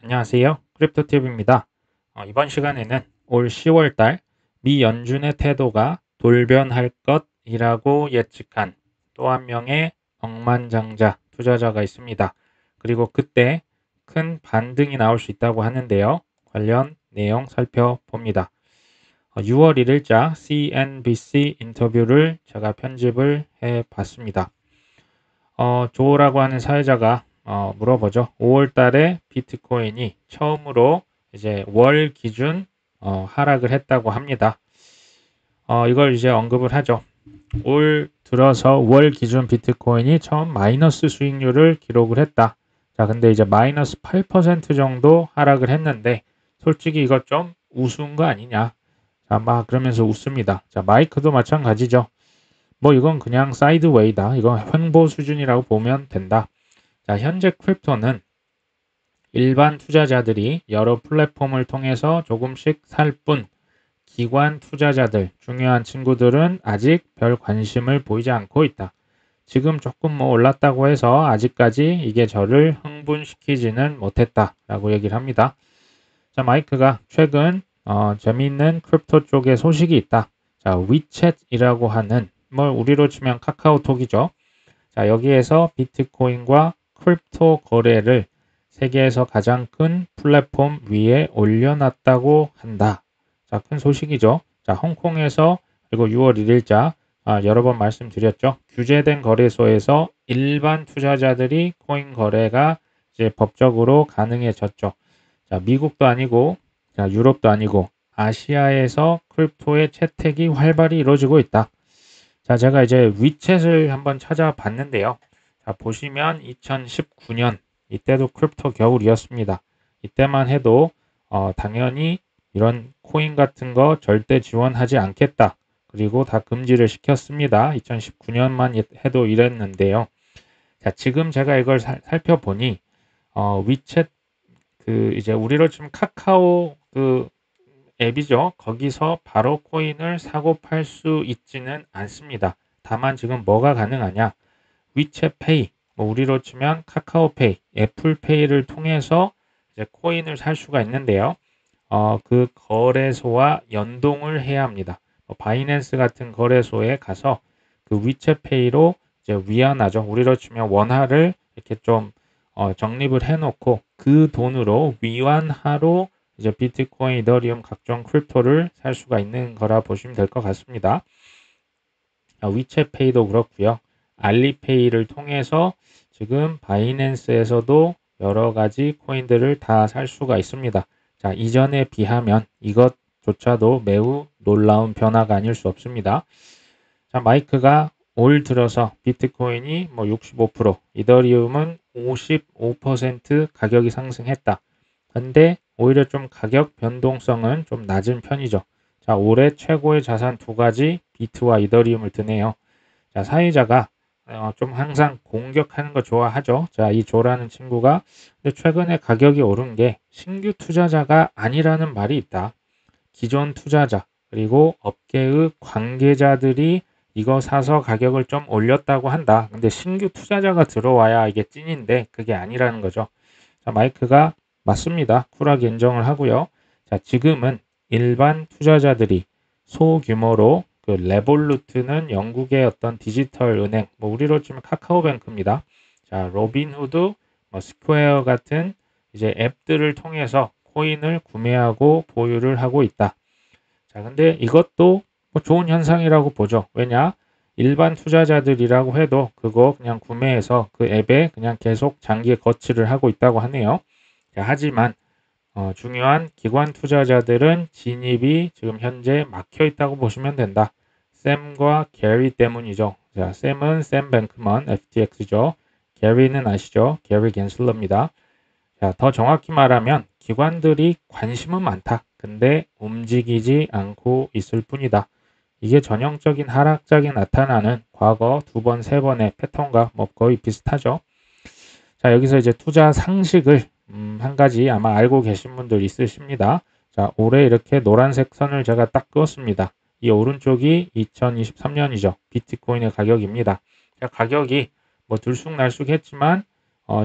안녕하세요. 크립토팁입니다. 이번 시간에는 올 10월달 미 연준의 태도가 돌변할 것이라고 예측한 또 한 명의 억만장자 투자자가 있습니다. 그리고 그때 큰 반등이 나올 수 있다고 하는데요. 관련 내용 살펴봅니다. 6월 1일자 CNBC 인터뷰를 제가 편집을 해봤습니다. 조라고 하는 사회자가 물어보죠. 5월 달에 비트코인이 처음으로 이제 월 기준 하락을 했다고 합니다. 이걸 이제 언급을 하죠. 올 들어서 월 기준 비트코인이 처음 마이너스 수익률을 기록을 했다. 자, 근데 이제 마이너스 8% 정도 하락을 했는데 솔직히 이거 좀 우스운 거 아니냐. 자, 막 그러면서 웃습니다. 자, 마이크도 마찬가지죠. 뭐 이건 그냥 사이드웨이다. 이건 횡보 수준이라고 보면 된다. 자, 현재 크립토는 일반 투자자들이 여러 플랫폼을 통해서 조금씩 살 뿐, 기관 투자자들, 중요한 친구들은 아직 별 관심을 보이지 않고 있다. 지금 조금 뭐 올랐다고 해서 아직까지 이게 저를 흥분시키지는 못했다. 라고 얘기를 합니다. 자, 마이크가 최근 재미있는 크립토 쪽에 소식이 있다. 자, 위챗이라고 하는 뭐 우리로 치면 카카오톡이죠. 자, 여기에서 비트코인과 크립토 거래를 세계에서 가장 큰 플랫폼 위에 올려놨다고 한다. 자, 큰 소식이죠. 자, 홍콩에서 그리고 6월 1일자 여러 번 말씀드렸죠. 규제된 거래소에서 일반 투자자들이 코인 거래가 이제 법적으로 가능해졌죠. 자, 미국도 아니고, 자, 유럽도 아니고, 아시아에서 크립토의 채택이 활발히 이루어지고 있다. 자, 제가 이제 위챗을 한번 찾아봤는데요. 자, 보시면 2019년, 이때도 크립토 겨울이었습니다. 이때만 해도, 당연히 이런 코인 같은 거 절대 지원하지 않겠다. 그리고 다 금지를 시켰습니다. 2019년만 해도 이랬는데요. 자, 지금 제가 이걸 살펴보니, 위챗 이제 우리로 치면 카카오 앱이죠. 거기서 바로 코인을 사고 팔 수 있지는 않습니다. 다만 지금 뭐가 가능하냐? 위챗페이, 뭐 우리로 치면 카카오페이, 애플페이를 통해서 이제 코인을 살 수가 있는데요. 그 거래소와 연동을 해야 합니다. 바이낸스 같은 거래소에 가서 그 위챗페이로 이제 위안화죠. 우리로 치면 원화를 이렇게 좀 적립을 해놓고 그 돈으로 위안화로 이제 비트코인, 이더리움 각종 크립토를 살 수가 있는 거라 보시면 될 것 같습니다. 위챗페이도 그렇고요. 알리페이를 통해서 지금 바이낸스에서도 여러 가지 코인들을 다 살 수가 있습니다. 자, 이전에 비하면 이것조차도 매우 놀라운 변화가 아닐 수 없습니다. 자, 마이크가 올 들어서 비트코인이 뭐 65%, 이더리움은 55% 가격이 상승했다. 근데 오히려 좀 가격 변동성은 좀 낮은 편이죠. 자, 올해 최고의 자산 두 가지 비트와 이더리움을 드네요. 자, 사회자가 좀 항상 공격하는 거 좋아하죠. 자, 이 조라는 친구가 근데 최근에 가격이 오른 게 신규 투자자가 아니라는 말이 있다. 기존 투자자 그리고 업계의 관계자들이 이거 사서 가격을 좀 올렸다고 한다. 근데 신규 투자자가 들어와야 이게 찐인데 그게 아니라는 거죠. 자, 마이크가 맞습니다. 쿨하게 인정을 하고요. 자, 지금은 일반 투자자들이 소규모로 그 레볼루트는 영국의 어떤 디지털 은행, 뭐 우리로 치면 카카오뱅크입니다. 자, 로빈후드, 뭐 스퀘어 같은 이제 앱들을 통해서 코인을 구매하고 보유를 하고 있다. 자, 근데 이것도 뭐 좋은 현상이라고 보죠. 왜냐? 일반 투자자들이라고 해도 그거 그냥 구매해서 그 앱에 그냥 계속 장기 거치를 하고 있다고 하네요. 자, 하지만 중요한 기관 투자자들은 진입이 지금 현재 막혀 있다고 보시면 된다. 샘과 게리 때문이죠. 자, 샘은 샘 뱅크먼 FTX죠. 게리는 아시죠? 게리 겐슬러입니다. 자, 더 정확히 말하면 기관들이 관심은 많다. 근데 움직이지 않고 있을 뿐이다. 이게 전형적인 하락장에 나타나는 과거 두 번, 세 번의 패턴과 뭐 거의 비슷하죠. 자, 여기서 이제 투자 상식을 한 가지 아마 알고 계신 분들 있으십니다. 자, 올해 이렇게 노란색 선을 제가 딱 그었습니다. 이 오른쪽이 2023년이죠. 비트코인의 가격입니다. 자, 가격이 뭐 들쑥날쑥 했지만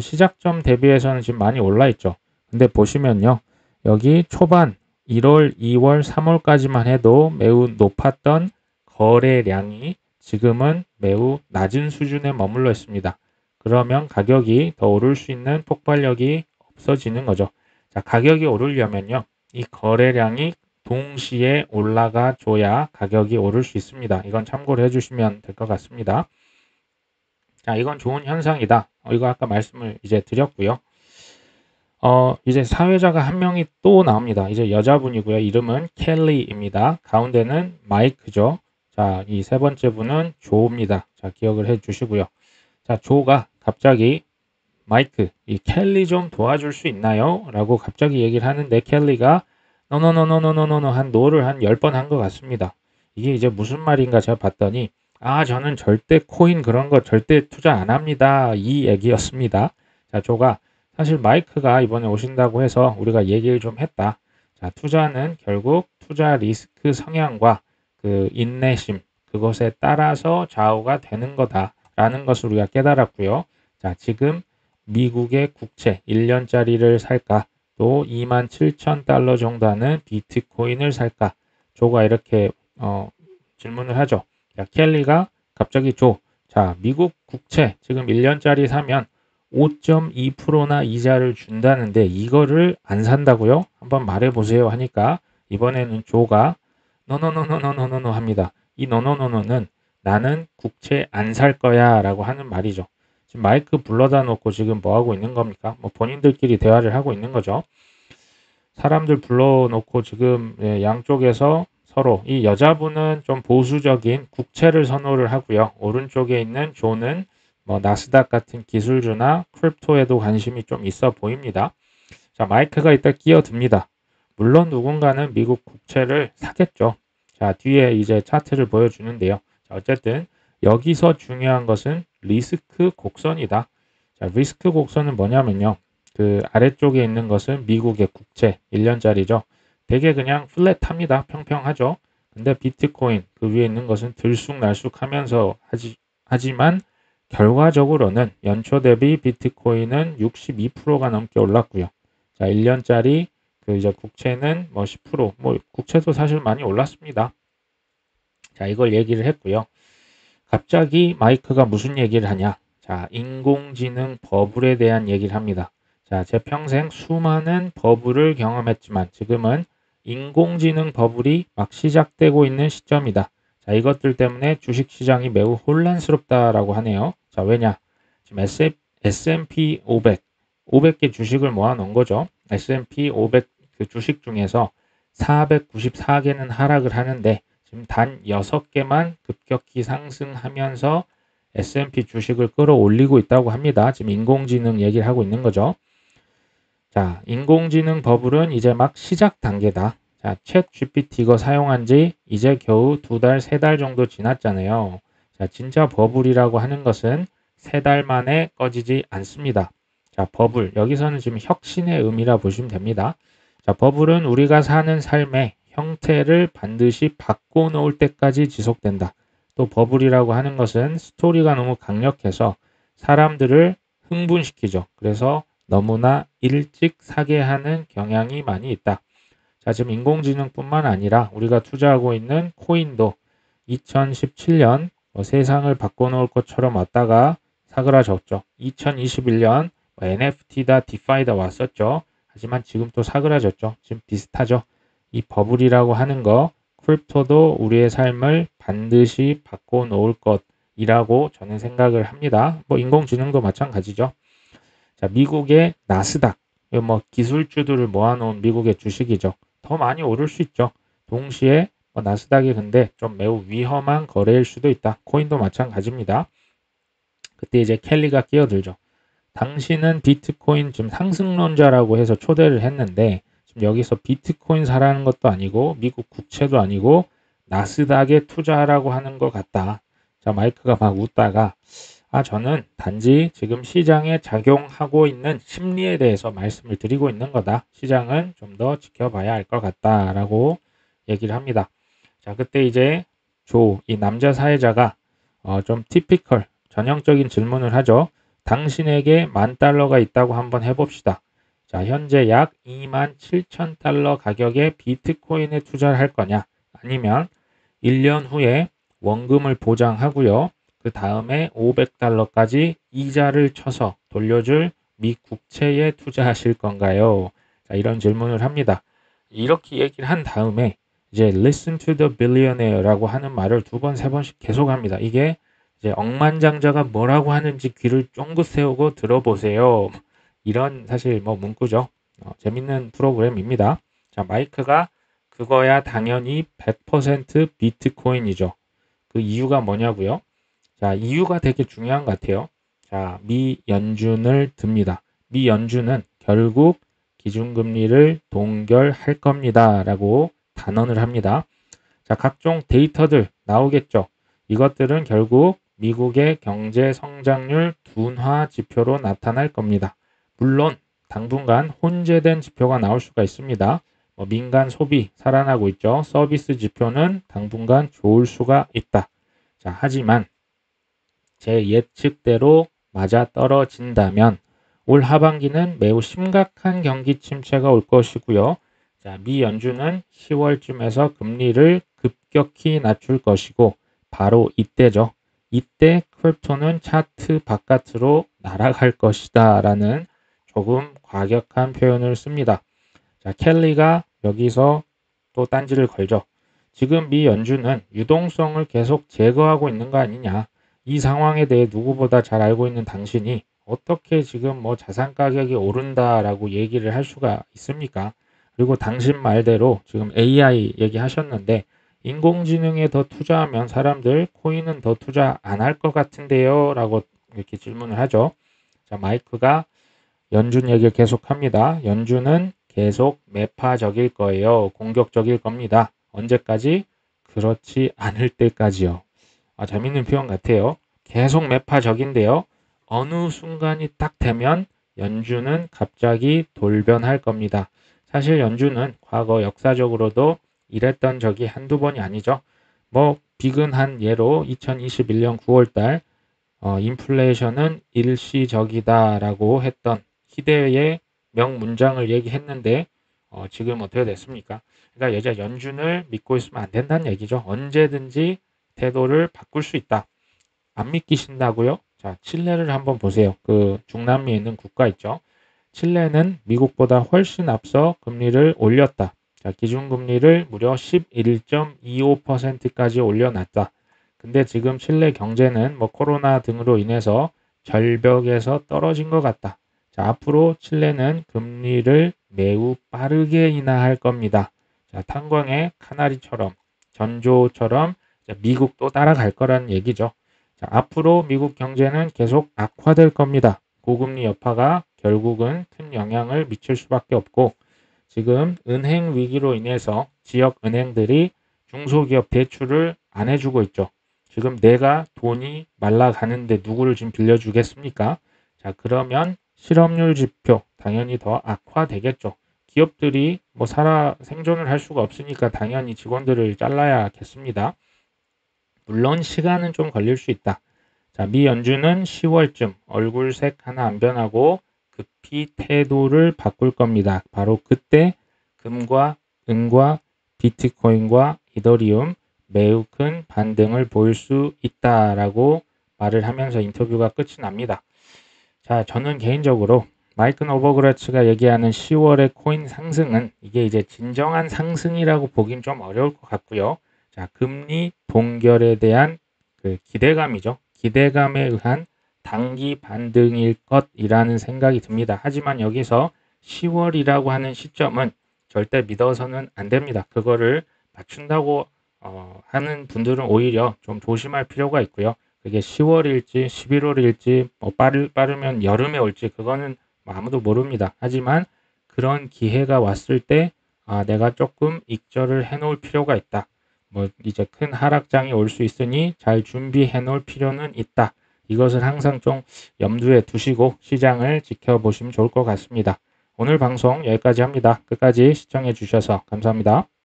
시작점 대비해서는 지금 많이 올라 있죠. 근데 보시면요. 여기 초반 1월, 2월, 3월까지만 해도 매우 높았던 거래량이 지금은 매우 낮은 수준에 머물러 있습니다. 그러면 가격이 더 오를 수 있는 폭발력이 없어지는 거죠. 자, 가격이 오르려면요. 이 거래량이 동시에 올라가 줘야 가격이 오를 수 있습니다. 이건 참고를 해주시면 될 것 같습니다. 자, 이건 좋은 현상이다. 이거 아까 말씀을 이제 드렸고요. 이제 사회자가 한 명이 또 나옵니다. 이제 여자분이고요. 이름은 켈리입니다. 가운데는 마이크죠. 자, 이 세 번째 분은 조입니다. 자, 기억을 해 주시고요. 자, 조가 갑자기 마이크, 이 켈리 좀 도와줄 수 있나요? 라고 갑자기 얘기를 하는데 켈리가 노노노노노노노노 한 노를 한 10번 한 것 같습니다. 이게 이제 무슨 말인가 제가 봤더니 저는 절대 코인 그런 거 절대 투자 안 합니다. 이 얘기였습니다. 자, 조가 사실 마이크가 이번에 오신다고 해서 우리가 얘기를 좀 했다. 자, 투자는 결국 투자 리스크 성향과 그 인내심 그것에 따라서 좌우가 되는 거다라는 것을 우리가 깨달았고요. 자, 지금 미국의 국채 1년짜리를 살까? 또 27,000달러 정도 하는 비트코인을 살까? 조가 이렇게 질문을 하죠. 자, 켈리가 갑자기 자, 미국 국채 지금 1년짜리 사면 5.2%나 이자를 준다는데 이거를 안 산다고요? 한번 말해보세요 하니까 이번에는 조가 노노노노노노노 합니다. 이 노노노노는 나는 국채 안 살 거야 라고 하는 말이죠. 지금 마이크 불러다 놓고 지금 뭐 하고 있는 겁니까? 뭐 본인들끼리 대화를 하고 있는 거죠. 사람들 불러놓고 지금 양쪽에서 서로 이 여자분은 좀 보수적인 국채를 선호를 하고요. 오른쪽에 있는 조는 뭐 나스닥 같은 기술주나 크립토에도 관심이 좀 있어 보입니다. 자, 마이크가 이따 끼어듭니다. 물론 누군가는 미국 국채를 사겠죠. 자, 뒤에 이제 차트를 보여주는데요. 자, 어쨌든 여기서 중요한 것은 리스크 곡선이다. 자, 리스크 곡선은 뭐냐면요. 그 아래쪽에 있는 것은 미국의 국채 1년짜리죠. 되게 그냥 플랫합니다. 평평하죠. 근데 비트코인 그 위에 있는 것은 들쑥날쑥하면서 하지만 결과적으로는 연초 대비 비트코인은 62%가 넘게 올랐고요. 자, 1년짜리 그 이제 국채는 뭐 10%, 뭐 국채도 사실 많이 올랐습니다. 자, 이걸 얘기를 했고요. 갑자기 마이크가 무슨 얘기를 하냐? 자, 인공지능 버블에 대한 얘기를 합니다. 자, 제 평생 수많은 버블을 경험했지만 지금은 인공지능 버블이 막 시작되고 있는 시점이다. 자, 이것들 때문에 주식시장이 매우 혼란스럽다라고 하네요. 자, 왜냐? 지금 S&P 500, 500개 주식을 모아놓은 거죠. S&P 500 그 주식 중에서 494개는 하락을 하는데 지금 단 6개만 급격히 상승하면서 S&P 주식을 끌어올리고 있다고 합니다. 지금 인공지능 얘기를 하고 있는 거죠. 자, 인공지능 버블은 이제 막 시작 단계다. 자, 챗 GPT 이거 사용한 지 이제 겨우 2달, 3달 정도 지났잖아요. 자, 진짜 버블이라고 하는 것은 3달 만에 꺼지지 않습니다. 자, 버블. 여기서는 지금 혁신의 의미라 보시면 됩니다. 자, 버블은 우리가 사는 삶의 형태를 반드시 바꿔놓을 때까지 지속된다. 또 버블이라고 하는 것은 스토리가 너무 강력해서 사람들을 흥분시키죠. 그래서 너무나 일찍 사게 하는 경향이 많이 있다. 자, 지금 인공지능뿐만 아니라 우리가 투자하고 있는 코인도 2017년 세상을 바꿔놓을 것처럼 왔다가 사그라졌죠. 2021년 NFT다, 디파이다 왔었죠. 하지만 지금 또 사그라졌죠. 지금 비슷하죠. 이 버블이라고 하는 거, 크립토도 우리의 삶을 반드시 바꿔놓을 것이라고 저는 생각을 합니다. 뭐 인공지능도 마찬가지죠. 자, 미국의 나스닥, 뭐 기술주들을 모아놓은 미국의 주식이죠. 더 많이 오를 수 있죠. 동시에 나스닥이 근데 좀 매우 위험한 거래일 수도 있다. 코인도 마찬가지입니다. 그때 이제 켈리가 끼어들죠. 당신은 비트코인 지금 상승론자라고 해서 초대를 했는데 지금 여기서 비트코인 사라는 것도 아니고 미국 국채도 아니고 나스닥에 투자하라고 하는 것 같다. 자, 마이크가 막 웃다가 저는 단지 지금 시장에 작용하고 있는 심리에 대해서 말씀을 드리고 있는 거다. 시장은 좀 더 지켜봐야 할 것 같다라고 얘기를 합니다. 자, 그때 이제 이 남자 사회자가 좀 티피컬, 전형적인 질문을 하죠. 당신에게 $10,000가 있다고 한번 해봅시다. 자, 현재 약 27,000달러 가격의 비트코인에 투자를 할 거냐? 아니면 1년 후에 원금을 보장하고요. 그 다음에 500달러까지 이자를 쳐서 돌려줄 미 국채에 투자하실 건가요? 자, 이런 질문을 합니다. 이렇게 얘기를 한 다음에 이제 listen to the billionaire라고 하는 말을 두 번, 세 번씩 계속 합니다. 이게 이제 억만장자가 뭐라고 하는지 귀를 쫑긋 세우고 들어보세요. 이런 사실 뭐 문구죠. 재밌는 프로그램입니다. 자, 마이크가 그거야 당연히 100% 비트코인이죠. 그 이유가 뭐냐고요? 자, 이유가 되게 중요한 것 같아요. 자, 미 연준을 듭니다. 미 연준은 결국 기준금리를 동결할 겁니다. 라고 단언을 합니다. 자, 각종 데이터들 나오겠죠. 이것들은 결국 미국의 경제 성장률 둔화 지표로 나타날 겁니다. 물론 당분간 혼재된 지표가 나올 수가 있습니다. 민간 소비 살아나고 있죠. 서비스 지표는 당분간 좋을 수가 있다. 자, 하지만 제 예측대로 맞아 떨어진다면 올 하반기는 매우 심각한 경기 침체가 올 것이고요. 자, 미 연준은 10월쯤에서 금리를 급격히 낮출 것이고 바로 이때죠. 이때 크립토는 차트 바깥으로 날아갈 것이다 라는 조금 과격한 표현을 씁니다. 자, 켈리가 여기서 또 딴지를 걸죠. 지금 미 연준은 유동성을 계속 제거하고 있는 거 아니냐. 이 상황에 대해 누구보다 잘 알고 있는 당신이 어떻게 지금 뭐 자산 가격이 오른다라고 얘기를 할 수가 있습니까? 그리고 당신 말대로 지금 AI 얘기하셨는데 인공지능에 더 투자하면 사람들 코인은 더 투자 안 할 것 같은데요? 라고 이렇게 질문을 하죠. 자, 마이크가 연준 얘기를 계속합니다. 연준은 계속 매파적일 거예요. 공격적일 겁니다. 언제까지? 그렇지 않을 때까지요. 재밌는 표현 같아요. 계속 매파적인데요. 어느 순간이 딱 되면 연준은 갑자기 돌변할 겁니다. 사실 연준은 과거 역사적으로도 이랬던 적이 한두 번이 아니죠. 비근한 예로 2021년 9월달 인플레이션은 일시적이다라고 했던 희대의 명문장을 얘기했는데 지금 어떻게 됐습니까? 그러니까 여자 연준을 믿고 있으면 안 된다는 얘기죠. 언제든지 태도를 바꿀 수 있다. 안 믿기신다고요? 자, 칠레를 한번 보세요. 그 중남미에 있는 국가 있죠. 칠레는 미국보다 훨씬 앞서 금리를 올렸다. 자, 기준금리를 무려 11.25%까지 올려놨다. 근데 지금 칠레 경제는 코로나 등으로 인해서 절벽에서 떨어진 것 같다. 자, 앞으로 칠레는 금리를 매우 빠르게 인하할 겁니다. 자, 탄광의 카나리처럼 전조처럼 미국도 따라갈 거라는 얘기죠. 자, 앞으로 미국 경제는 계속 악화될 겁니다. 고금리 여파가 결국은 큰 영향을 미칠 수밖에 없고 지금 은행 위기로 인해서 지역 은행들이 중소기업 대출을 안 해주고 있죠. 지금 내가 돈이 말라가는데 누구를 지금 빌려주겠습니까? 자, 그러면 실업률 지표 당연히 더 악화되겠죠. 기업들이 생존을 할 수가 없으니까 당연히 직원들을 잘라야겠습니다. 물론 시간은 좀 걸릴 수 있다. 자, 미 연준은 10월쯤 얼굴색 하나 안 변하고 급히 태도를 바꿀 겁니다. 바로 그때 금과 은과 비트코인과 이더리움 매우 큰 반등을 보일 수 있다라고 말을 하면서 인터뷰가 끝이 납니다. 자, 저는 개인적으로 마이크 노버그라츠가 얘기하는 10월의 코인 상승은 이게 이제 진정한 상승이라고 보긴 좀 어려울 것 같고요. 자, 금리 동결에 대한 그 기대감이죠. 기대감에 의한 단기 반등일 것이라는 생각이 듭니다. 하지만 여기서 10월이라고 하는 시점은 절대 믿어서는 안 됩니다. 그거를 맞춘다고 하는 분들은 오히려 좀 조심할 필요가 있고요. 그게 10월일지 11월일지 빠르면 여름에 올지 그거는 아무도 모릅니다. 하지만 그런 기회가 왔을 때 내가 조금 익절을 해놓을 필요가 있다. 이제 큰 하락장이 올 수 있으니 잘 준비해 놓을 필요는 있다. 이것을 항상 좀 염두에 두시고 시장을 지켜보시면 좋을 것 같습니다. 오늘 방송 여기까지 합니다. 끝까지 시청해 주셔서 감사합니다.